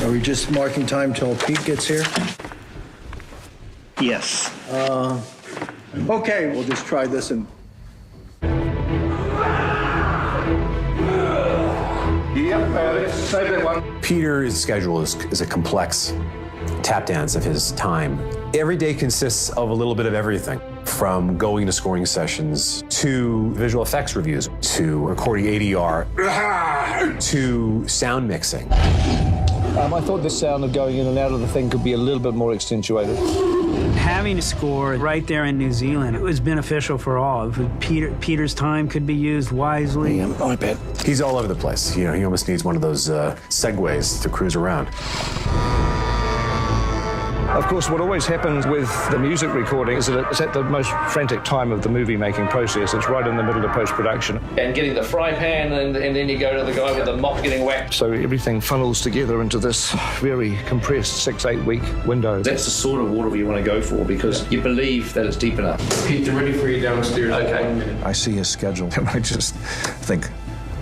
Are we just marking time till Pete gets here? Yes. Okay, we'll just try this and... Peter's schedule is a complex tap dance of his time. Every day consists of a little bit of everything, from going to scoring sessions, to visual effects reviews, to recording ADR, to sound mixing. I thought the sound of going in and out of the thing could be a little bit more accentuated. Having a score right there in New Zealand, it was beneficial for all. Peter's time could be used wisely. Yeah, I bet. He's all over the place. You know, he almost needs one of those segways to cruise around. Of course, what always happens with the music recording is that it's at the most frantic time of the movie-making process. It's right in the middle of post-production. And getting the fry pan, and then you go to the guy with the mop getting whacked. So everything funnels together into this very compressed 6-8 week window. That's the sort of water you want to go for, because you believe that it's deep enough. Pete, they're ready for you downstairs. Okay. I see his schedule and I just think,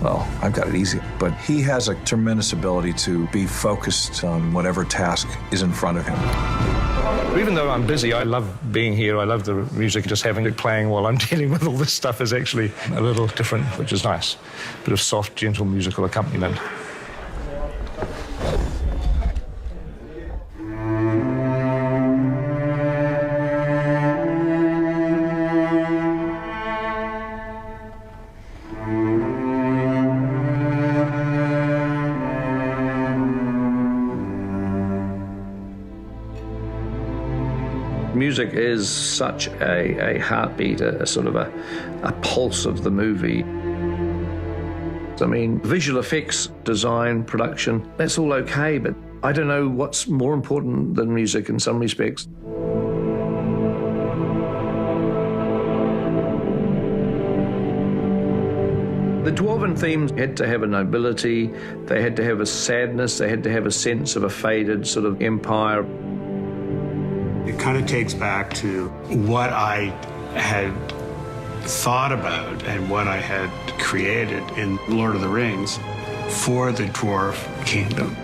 well, I've got it easy. But he has a tremendous ability to be focused on whatever task is in front of him. Even though I'm busy, I love being here. I love the music. Just having it playing while I'm dealing with all this stuff is actually a little different, which is nice. Bit of soft, gentle musical accompaniment. Music is such a heartbeat, a sort of a pulse of the movie. I mean, visual effects, design, production, that's all okay, but I don't know what's more important than music in some respects. The Dwarven themes had to have a nobility, they had to have a sadness, they had to have a sense of a faded sort of empire. It kind of takes back to what I had thought about and what I had created in Lord of the Rings for the Dwarf Kingdom.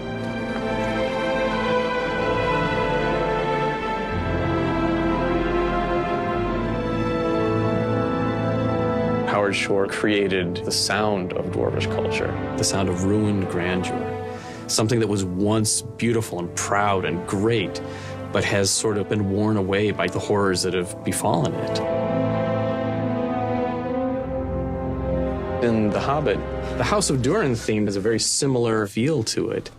Howard Shore created the sound of Dwarvish culture, the sound of ruined grandeur, something that was once beautiful and proud and great, but has sort of been worn away by the horrors that have befallen it. In The Hobbit, the House of Durin theme has a very similar feel to it.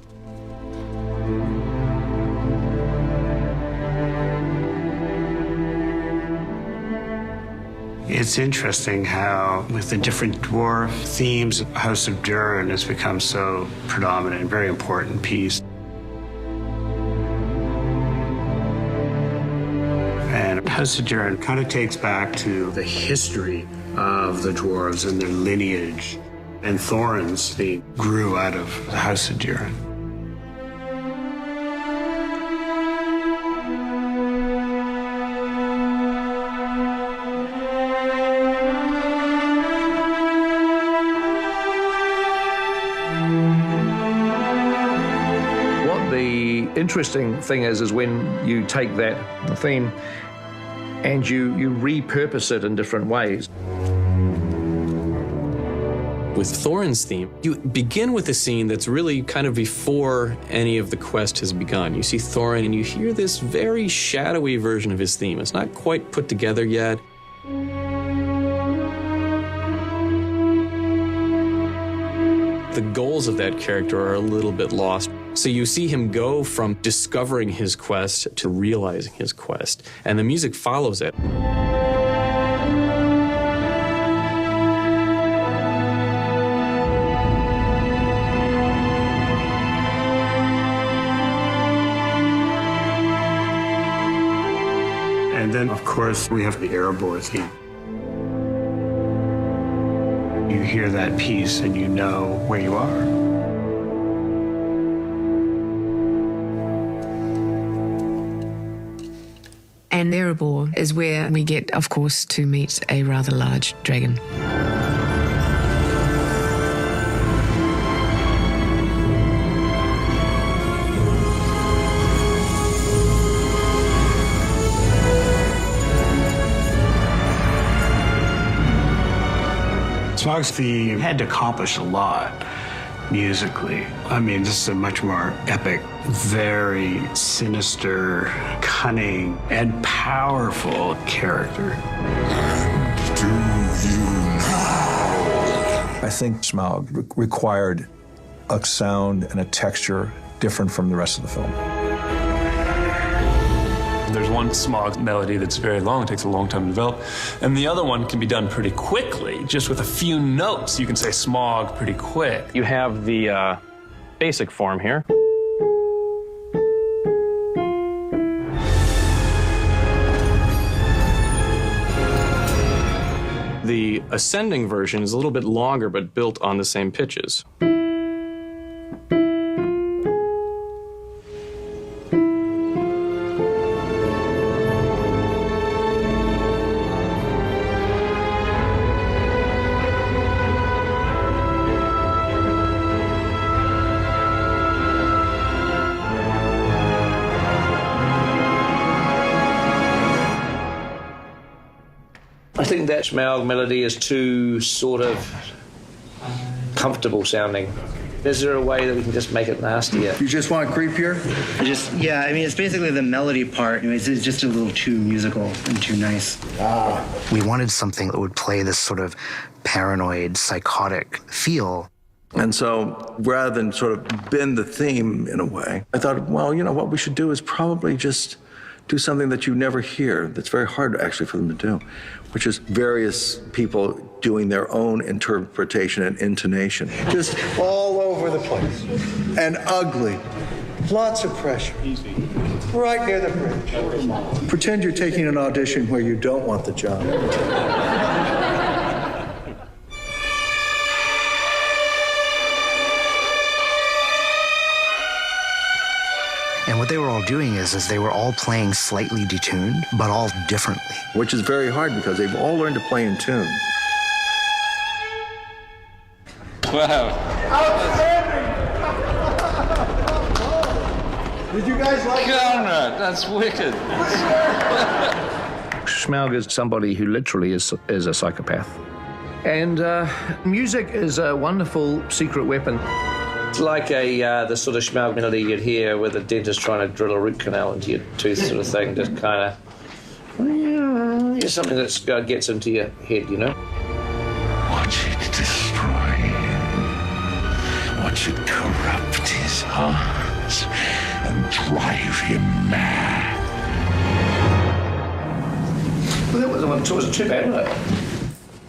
It's interesting how, with the different dwarf themes, House of Durin has become so predominant and very important piece. And House of Durin kind of takes back to the history of the dwarves and their lineage. And Thorin's theme grew out of the House of Durin. What the interesting thing is when you take that theme and you repurpose it in different ways. With Thorin's theme, you begin with a scene that's really kind of before any of the quest has begun. You see Thorin and you hear this very shadowy version of his theme. It's not quite put together yet. The goals of that character are a little bit lost. So you see him go from discovering his quest to realizing his quest, and the music follows it. And then, of course, we have the Erebor theme. You hear that piece and you know where you are. And Erebor is where we get, of course, to meet a rather large dragon. Smog's theme had to accomplish a lot musically. I mean, this is a much more epic, very sinister, cunning, and powerful character. I think Smaug required a sound and a texture different from the rest of the film. There's one Smaug melody that's very long, it takes a long time to develop, and the other one can be done pretty quickly, just with a few notes. You can say Smaug pretty quick. You have the basic form here. The ascending version is a little bit longer, but built on the same pitches. I think that Smaug melody is too sort of comfortable sounding. Is there a way that we can just make it nastier? You just want creepier? Yeah, I mean, it's basically the melody part. It's just a little too musical and too nice. We wanted something that would play this sort of paranoid, psychotic feel. And so rather than sort of bend the theme in a way, I thought, well, you know, what we should do is probably just do something that you never hear, that's very hard actually for them to do, which is various people doing their own interpretation and intonation. Just all over the place. And ugly. Lots of pressure. Easy. Right near the bridge. Pretend you're taking an audition where you don't want the job. And what they were all doing is they were all playing slightly detuned, but all differently. Which is very hard because they've all learned to play in tune. Wow. Outstanding! Did you guys like Conrad, that's wicked. Smaug is somebody who literally is a psychopath. And music is a wonderful secret weapon. It's like the sort of Smaug melody you'd hear with a dentist trying to drill a root canal into your tooth sort of thing, just kind of, it's something that gets into your head, you know? Watch it destroy him. Watch it corrupt his heart and drive him mad. Well, that wasn't too bad, was it?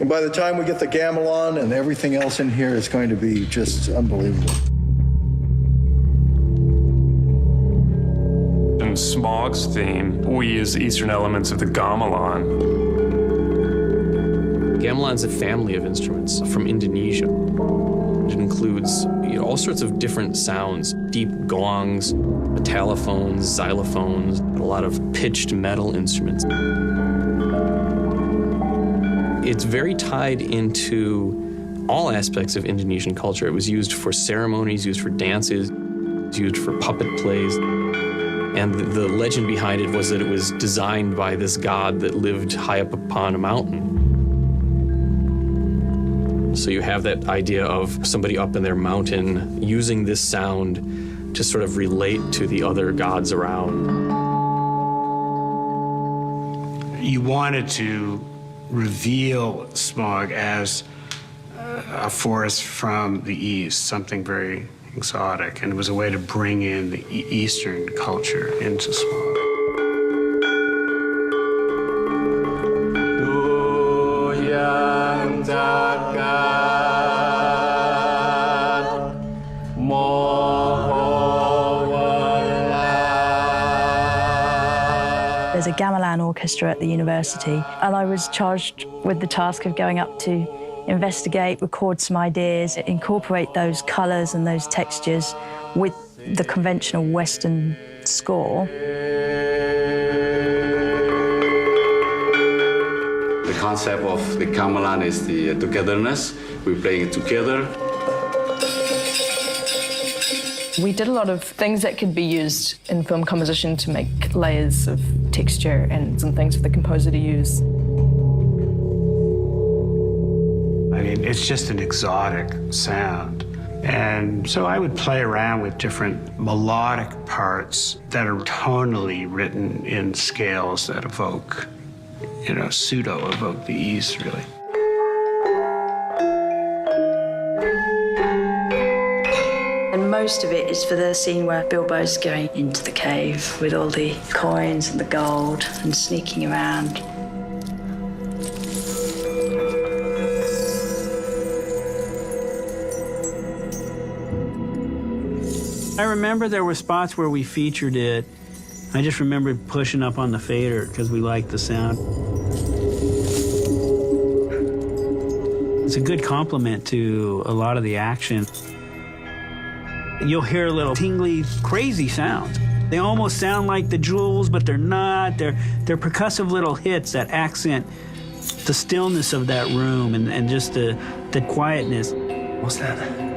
And by the time we get the gamelan and everything else in here, it's going to be just unbelievable. In Smaug's theme, we use eastern elements of the gamelan. Gamelan's a family of instruments from Indonesia. It includes all sorts of different sounds, deep gongs, metallophones, xylophones, a lot of pitched metal instruments. It's very tied into all aspects of Indonesian culture. It was used for ceremonies, used for dances, used for puppet plays. And the legend behind it was that it was designed by this god that lived high up upon a mountain. So you have that idea of somebody up in their mountain using this sound to sort of relate to the other gods around. You wanted to reveal Smaug as a force from the East, something very exotic, and it was a way to bring in the Eastern culture into Smaug. There's a gamelan orchestra at the university, and I was charged with the task of going up to investigate, record some ideas, incorporate those colours and those textures with the conventional Western score. concept of the gamelan is the togetherness. We're playing it together. We did a lot of things that could be used in film composition to make layers of texture and some things for the composer to use. I mean, it's just an exotic sound. And so I would play around with different melodic parts that are tonally written in scales that evoke, pseudo-evoke the East, really. And most of it is for the scene where Bilbo's going into the cave with all the coins and the gold and sneaking around. I remember there were spots where we featured it. I just remember pushing up on the fader because we liked the sound. It's a good complement to a lot of the action. You'll hear little tingly, crazy sounds. They almost sound like the jewels, but they're not. They're percussive little hits that accent the stillness of that room and just the quietness. What's that?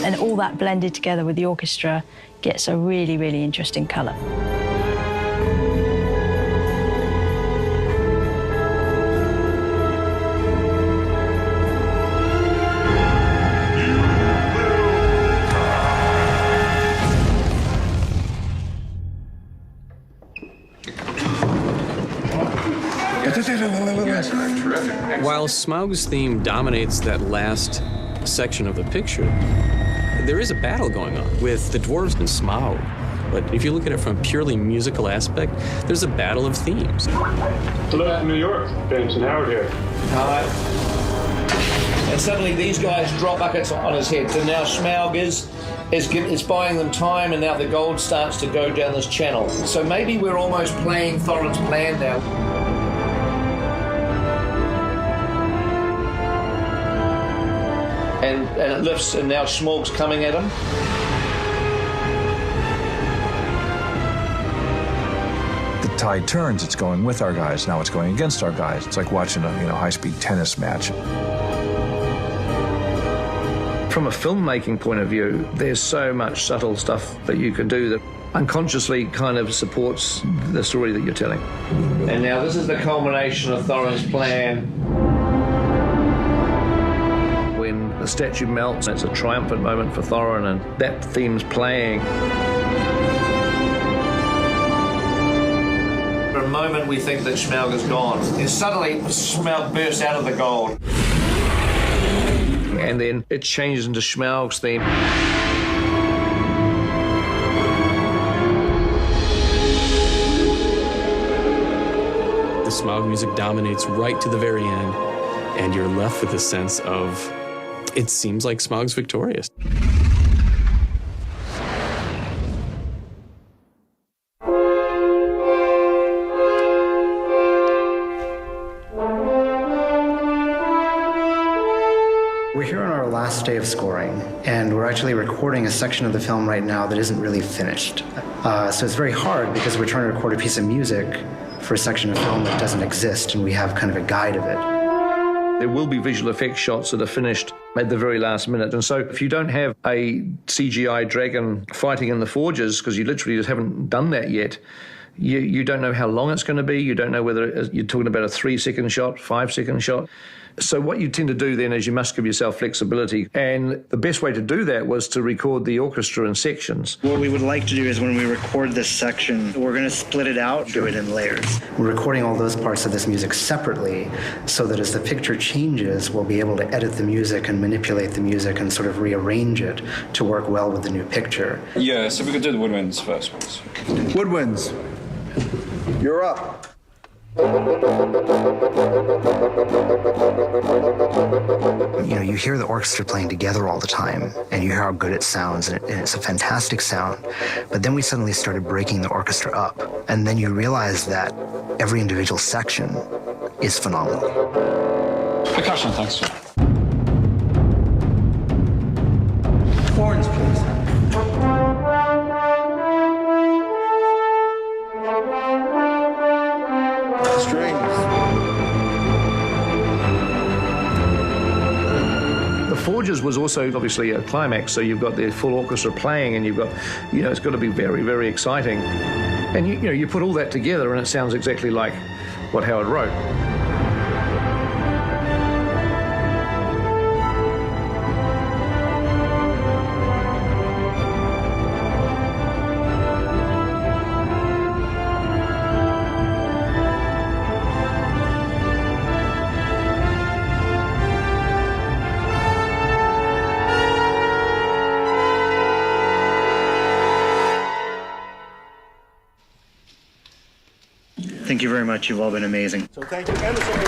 And all that blended together with the orchestra gets a really, really interesting colour. While Smaug's theme dominates that last section of the picture, there is a battle going on with the dwarves and Smaug. But if you look at it from a purely musical aspect, there's a battle of themes. Hello from New York. James and Howard here. Hi. And suddenly these guys drop buckets on his head. So now Smaug is buying them time, and now the gold starts to go down this channel. So maybe we're almost playing Thorin's plan now. And it lifts, and now Smaug's coming at him. The tide turns, it's going with our guys, now it's going against our guys. It's like watching a high-speed tennis match. From a filmmaking point of view, there's so much subtle stuff that you can do that unconsciously kind of supports the story that you're telling. And now this is the culmination of Thorin's plan. The statue melts, and it's a triumphant moment for Thorin, and that theme's playing. For a moment, we think that Smaug is gone. And suddenly, Smaug bursts out of the gold. And then it changes into Smaug's theme. The Smaug music dominates right to the very end, and you're left with a sense of it seems like Smaug's victorious. We're here on our last day of scoring, and we're actually recording a section of the film right now that isn't really finished. So it's very hard because we're trying to record a piece of music for a section of film that doesn't exist, and we have kind of a guide of it. There will be visual effects shots that are finished at the very last minute. And so if you don't have a CGI dragon fighting in the forges, because you literally just haven't done that yet, you don't know how long it's going to be. You don't know whether you're talking about a 3-second shot, 5-second shot. So what you tend to do then is you must give yourself flexibility. And the best way to do that was to record the orchestra in sections. What we would like to do is when we record this section, we're going to split it out, do it in layers. We're recording all those parts of this music separately so that as the picture changes, we'll be able to edit the music and manipulate the music and sort of rearrange it to work well with the new picture. Yeah, so we could do the woodwinds first, please. Woodwinds, you're up. You hear the orchestra playing together all the time, and you hear how good it sounds, and it's a fantastic sound. But then we suddenly started breaking the orchestra up, and then you realize that every individual section is phenomenal. Percussion, thanks. Horns, please. George's was also obviously a climax, so you've got the full orchestra playing, and you've got, it's got to be very, very exciting. And you put all that together, and it sounds exactly like what Howard wrote. Thank you very much. You've all been amazing. So thank you ever so much.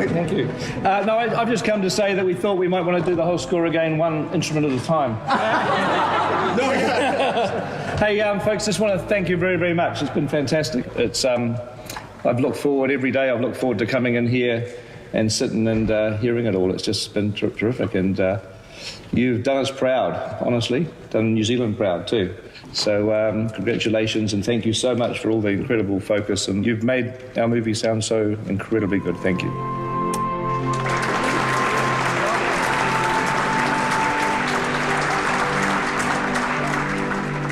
Thank you. No, I've just come to say that we thought we might want to do the whole score again, one instrument at a time. Hey, folks, just want to thank you very, very much. It's been fantastic. It's I've looked forward every day. I've looked forward to coming in here and sitting and hearing it all. It's just been terrific, and you've done us proud, honestly. Done New Zealand proud too. So congratulations, and thank you so much for all the incredible focus, and you've made our movie sound so incredibly good. Thank you.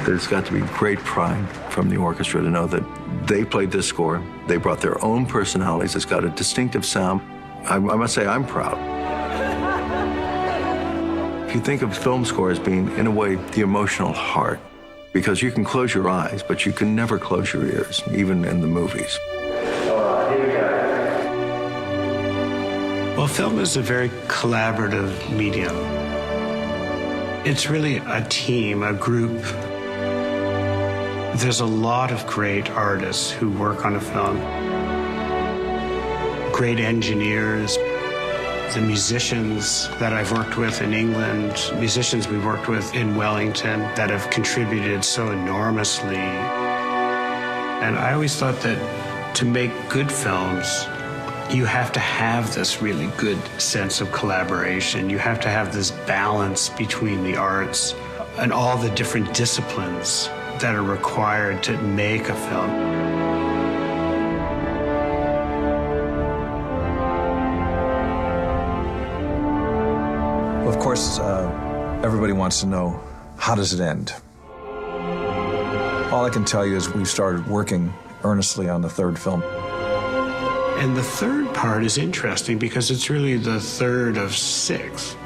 There's got to be great pride from the orchestra to know that they played this score. They brought their own personalities. It's got a distinctive sound. I must say, I'm proud. If you think of film score as being, in a way, the emotional heart, because you can close your eyes, but you can never close your ears, even in the movies. Well, film is a very collaborative medium. It's really a team, a group. There's a lot of great artists who work on a film. Great engineers, the musicians that I've worked with in England, musicians we've worked with in Wellington that have contributed so enormously. And I always thought that to make good films, you have to have this really good sense of collaboration. You have to have this balance between the arts and all the different disciplines that are required to make a film. Well, of course, everybody wants to know, how does it end? All I can tell you is we've started working earnestly on the third film. And the third part is interesting because it's really the third of 6.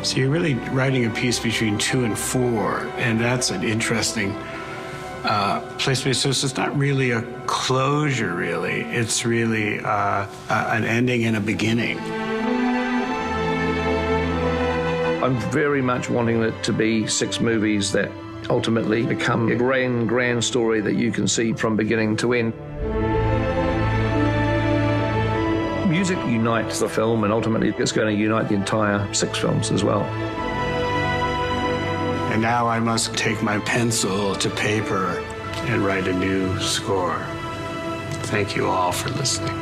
So you're really writing a piece between 2 and 4, and that's an interesting place. So it's not really a closure, really. It's really an ending and a beginning. I'm very much wanting it to be 6 movies that ultimately become a grand story that you can see from beginning to end. Music unites the film, and ultimately it's going to unite the entire 6 films as well. And now I must take my pencil to paper and write a new score. Thank you all for listening.